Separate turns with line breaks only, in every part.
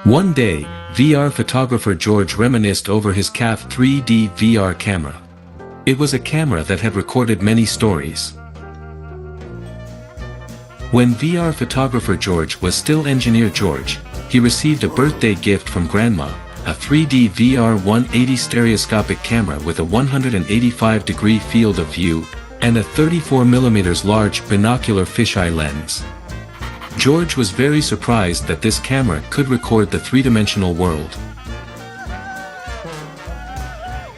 One day, VR photographer George reminisced over his CAF 3D VR camera. It was a camera that had recorded many stories. When VR photographer George was still Engineer George, he received a birthday gift from Grandma, a 3D VR180 stereoscopic camera with a 185-degree field of view, and a 34mm large binocular fisheye lens. George was very surprised that this camera could record the three-dimensional world.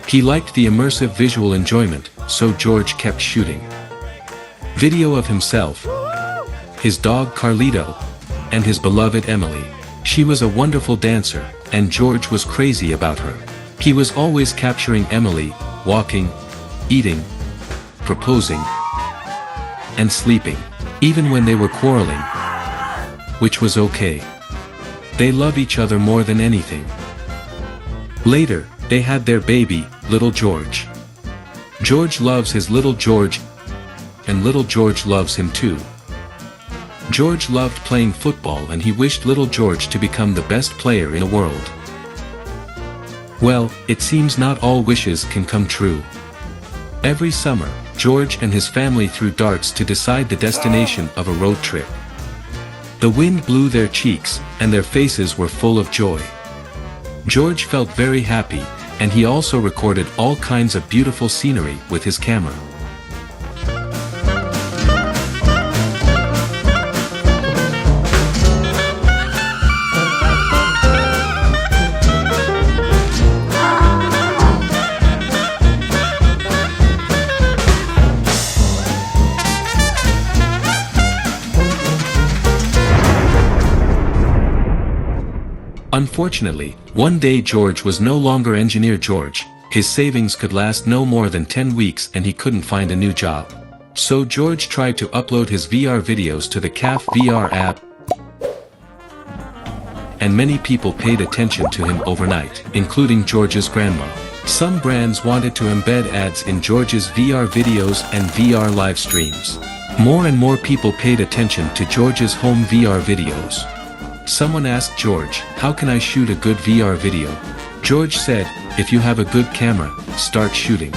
He liked the immersive visual enjoyment, so George kept shooting video of himself, his dog Carlito, and his beloved Emily. She was a wonderful dancer, and George was crazy about her. He was always capturing Emily, walking, eating, proposing, and sleeping, even when they were quarreling, which was okay. They love each other more than anything. Later, they had their baby, little George. George loves his little George, and little George loves him too. George loved playing football and he wished little George to become the best player in the world. Well, it seems not all wishes can come true. Every summer, George and his family threw darts to decide the destination of a road trip. The wind blew their cheeks, and their faces were full of joy. George felt very happy, and he also recorded all kinds of beautiful scenery with his camera. Unfortunately, one day George was no longer Engineer George. His savings could last no more than 10 weeks and he couldn't find a new job. So George tried to upload his VR videos to the CAF VR app, and many people paid attention to him overnight, including George's grandma. Some brands wanted to embed ads in George's VR videos and VR live streams. More and more people paid attention to George's home VR videos. Someone asked George, "How can I shoot a good VR video?" George said, "If you have a good camera, start shooting."